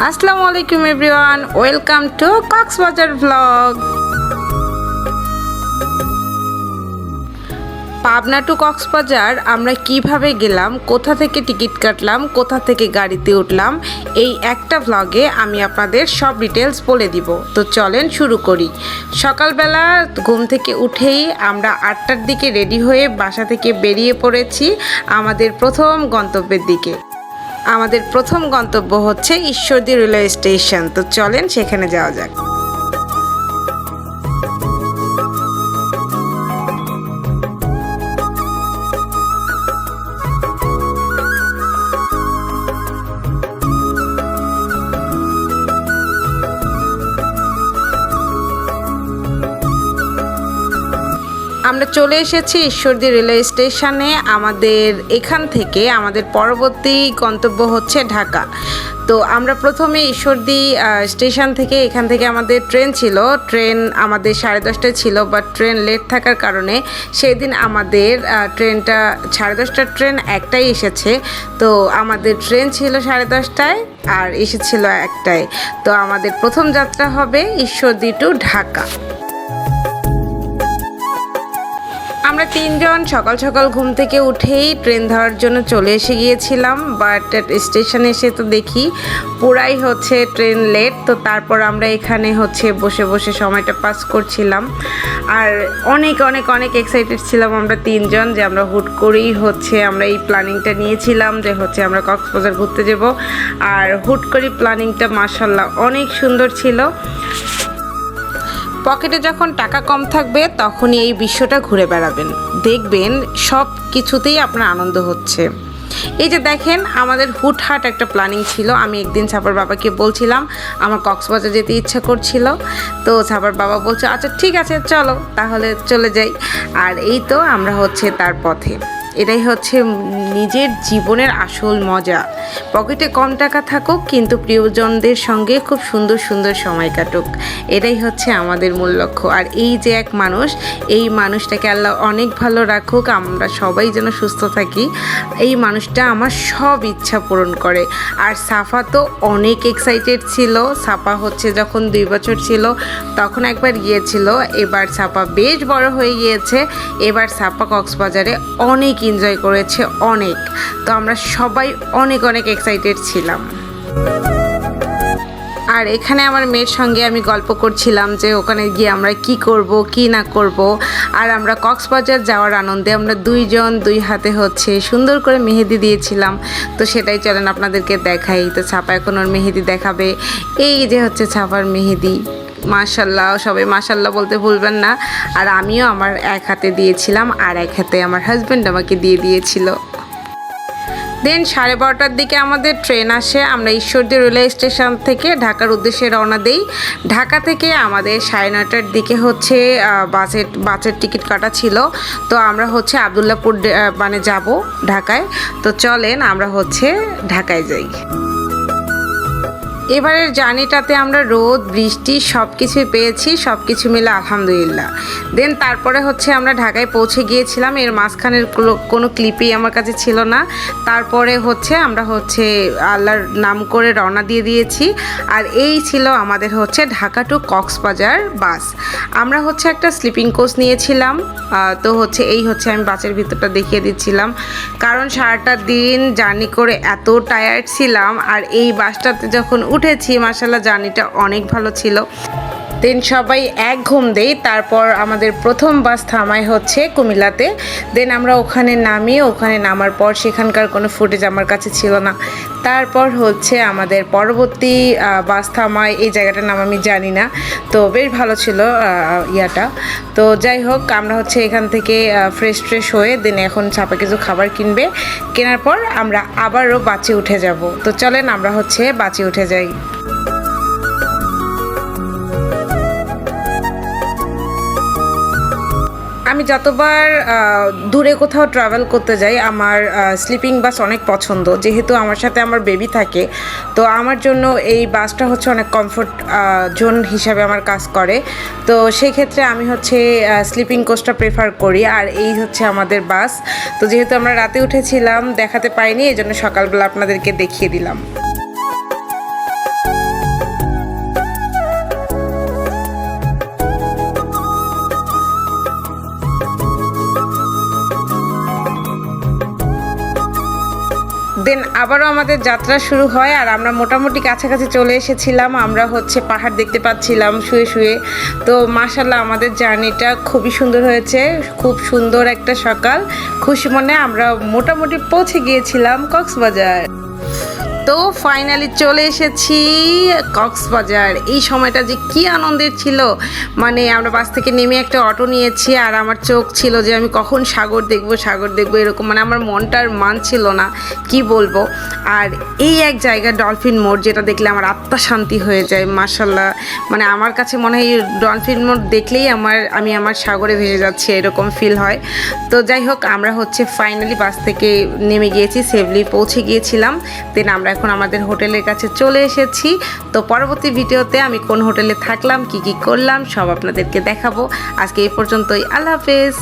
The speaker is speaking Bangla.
আসসালামু আলাইকুম everyone, welcome to Cox's Bazar blog. Pabna to Cox's Bazar আমরা কিভাবে গেলাম, কোথা থেকে টিকিট কাটলাম, কোথা থেকে গাড়িতে উঠলাম, এই একটা ব্লগে আমি আপনাদের সব ডিটেলস বলে দিব। তো চলেন শুরু করি। সকালবেলা ঘুম থেকে উঠেই আমরা 8টার দিকে রেডি হয়ে বাসা থেকে বেরিয়ে পড়েছি আমাদের প্রথম গন্তব্যের দিকে। আমাদের প্রথম গন্তব্য হচ্ছে ঈশ্বরদী রেলওয়ে স্টেশন। তো চলেন সেখানে যাওয়া যাক। আমরা চলে এসেছি ঈশ্বরদী রেলওয়ে স্টেশনে। আমাদের এখান থেকে আমাদের পরবর্তী গন্তব্য হচ্ছে ঢাকা। তো আমরা প্রথমে ঈশ্বরদী স্টেশন থেকে, এখান থেকে আমাদের ট্রেন ছিল। ট্রেন আমাদের 10:30টায় ছিল, বাট ট্রেন লেট থাকার কারণে সেই দিন আমাদের ট্রেনটা 10:30টার ট্রেন একটাই এসেছে। তো আমাদের ট্রেন ছিল 10:30টায় আর এসেছিল একটায়। তো আমাদের প্রথম যাত্রা হবে ঈশ্বরদী টু ঢাকা। আমরা তিনজন সকাল সকাল ঘুম থেকে উঠেই ট্রেন ধরার জন্য চলে এসে গিয়েছিলাম, বাট স্টেশনে এসে তো দেখি পুরাই হচ্ছে ট্রেন লেট। তো তারপর আমরা এখানে হচ্ছে বসে বসে সময়টা পাস করছিলাম আর অনেক অনেক অনেক এক্সাইটেড ছিলাম আমরা তিনজন, যে আমরা হুট করেই হচ্ছে আমরা এই প্ল্যানিংটা নিয়েছিলাম যে হচ্ছে আমরা কক্সবাজার ঘুরতে যাব। আর হুট করে প্ল্যানিংটা মাশাআল্লাহ অনেক সুন্দর ছিল। পকেটে যখন টাকা কম থাকবে তখনই এই বিশ্বটা ঘুরে বেড়াবেন, দেখবেন সব কিছুতেই আপনার আনন্দ হচ্ছে। এই যে দেখেন, আমাদের হুটহাট একটা প্ল্যানিং ছিল। আমি একদিন ছাপার বাবাকে বলছিলাম আমার কক্সবাজার যেতে ইচ্ছা করছিল। তো ছাপার বাবা বলছে আচ্ছা ঠিক আছে চলো তাহলে চলে যাই। আর এই তো আমরা হচ্ছে তার পথে। এটাই হচ্ছে নিজের জীবনের আসল মজা। পকেটে কম টাকা থাকুক কিন্তু প্রিয়জনদের সঙ্গে খুব সুন্দর সুন্দর সময় কাটুক, এটাই হচ্ছে আমাদের মূল লক্ষ্য। আর এই যে এক মানুষ, এই মানুষটাকে আল্লাহ অনেক ভালো রাখুক, আমরা সবাই যেন সুস্থ থাকি। এই মানুষটা আমার সব ইচ্ছা পূরণ করে। আর সাফা তো অনেক এক্সাইটেড ছিল। সাফা হচ্ছে যখন 2 বছর ছিল তখন একবার গিয়েছিল, এবার সাফা বেশ বড় হয়ে গিয়েছে। এবার সাফা কক্সবাজারে অনেক এনজয় করেছে অনেক। তো আমরা সবাই অনেক অনেক এক্সাইটেড ছিলাম। আর এখানে আমার মেয়ের সঙ্গে আমি গল্প করছিলাম যে ওখানে গিয়ে আমরা কি করব কি না করব। আর আমরা কক্সবাজার যাওয়ার আনন্দে আমরা দুইজন দুই হাতে হচ্ছে সুন্দর করে মেহেদি দিয়েছিলাম। তো সেটাই চলেন আপনাদেরকে দেখাই। তো ছাপা এখন ওর মেহেদি দেখাবে। এই যে হচ্ছে ছাপার মেহেদি, মাশাল্লাহ, সবাই মাশাল্লাহ বলতে ভুলবেন না। আর আমিও আমার এক হাতে দিয়েছিলাম আর এক হাতে আমার হাজব্যান্ড আমাকে দিয়ে দিয়েছিল। দেন 12:30টার দিকে আমাদের ট্রেন আসে। আমরা ঈশ্বরদী রেলওয়ে স্টেশন থেকে ঢাকার উদ্দেশ্যে রওনা দেই। ঢাকা থেকে আমাদের 9:30টার দিকে হচ্ছে বাসের টিকিট কাটা ছিল। তো আমরা হচ্ছে আবদুল্লাপুর মানে যাব ঢাকায়। তো চলেন আমরা হচ্ছে ঢাকায় যাই। এবারের জার্নিটাতে আমরা রোদ বৃষ্টি সব কিছুই পেয়েছি, সব কিছু মিলে আলহামদুলিল্লাহ। দেন তারপরে হচ্ছে আমরা ঢাকায় পৌঁছে গিয়েছিলাম। এর মাঝখানের কোনো ক্লিপই আমার কাছে ছিল না। তারপরে হচ্ছে আমরা হচ্ছে আল্লাহর নাম করে রওনা দিয়ে দিয়েছি। আর এই ছিল আমাদের হচ্ছে ঢাকা টু কক্সবাজার বাস। আমরা হচ্ছে একটা স্লিপিং কোচ নিয়েছিলাম। তো হচ্ছে এই হচ্ছে আমি বাসের ভিতরটা দেখিয়ে দিচ্ছিলাম, কারণ সারাটা দিন জার্নি করে এত টায়ার্ড ছিলাম। আর এই বাসটাতে যখন উঠেছি মাশাআল্লাহ জার্নিটা অনেক ভালো ছিল। দেন সবাই এক ঘুম দেই। তারপর আমাদের প্রথম বাস থামায় হচ্ছে কুমিল্লাতে। দেন আমরা ওখানে নামি। ওখানে নামার পর সেখানকার কোনো ফুটেজ আমার কাছে ছিল না। তারপর হচ্ছে আমাদের পরবর্তী বাস থামায়, এই জায়গাটার নাম আমি জানি না। তো বেশ ভালো ছিল ইয়াটা। তো যাই হোক, আমরা হচ্ছে এখান থেকে ফ্রেশ হয়ে দেন এখন ছাপা কিছু খাবার কিনবে। কেনার পর আমরা আবারও বাসে উঠে যাব। তো চলেন আমরা হচ্ছে বাসে উঠে যাই। আমি যতবার দূরে কোথাও ট্রাভেল করতে যাই আমার স্লিপিং বাস অনেক পছন্দ, যেহেতু আমার সাথে আমার বেবি থাকে। তো আমার জন্য এই বাসটা হচ্ছে অনেক কমফোর্ট জোন হিসাবে আমার কাজ করে। তো সেই ক্ষেত্রে আমি হচ্ছে স্লিপিং কোচটা প্রেফার করি। আর এই হচ্ছে আমাদের বাস। তো যেহেতু আমরা রাতে উঠেছিলাম দেখাতে পাইনি, এই জন্য সকালবেলা আপনাদেরকে দেখিয়ে দিলাম। দেন আবারও আমাদের যাত্রা শুরু হয় আর আমরা মোটামুটি কাছাকাছি চলে এসেছিলাম। আমরা হচ্ছে পাহাড় দেখতে পাচ্ছিলাম শুয়ে শুয়ে। তো মাশাআল্লাহ আমাদের জার্নিটা খুবই সুন্দর হয়েছে, খুব সুন্দর একটা সকাল। খুশি মনে আমরা মোটামুটি পৌঁছে গিয়েছিলাম কক্সবাজার। তো ফাইনালি চলে এসেছি কক্সবাজার। এই সময়টা যে কি আনন্দের ছিল, মানে আমরা বাস থেকে নেমে একটা অটো নিয়েছি আর আমার চোখ ছিল যে আমি কখন সাগর দেখবো এরকম, মানে আমার মনটার মান ছিল না কি বলবো। আর এই এক জায়গা ডলফিন মোড়, যেটা দেখলে আমার আত্মা শান্তি হয়ে যায় মাশাআল্লাহ। মানে আমার কাছে মনে হয় ডলফিন মোড় দেখলেই আমি আমার সাগরে ভেসে যাচ্ছি এরকম ফিল হয়। তো যাই হোক, আমরা হচ্ছে ফাইনালি বাস থেকে নেমে গিয়েছি, সেফলি পৌঁছে গিয়েছিলাম। দেন আমরা এখন আমাদের হোটেলের কাছে চলে এসেছি। তো পরবর্তী ভিডিওতে আমি কোন হোটেলে থাকলাম, কি কি করলাম সব আপনাদেরকে দেখাবো। আজকে এই পর্যন্তই, আল্লাহ হাফেজ।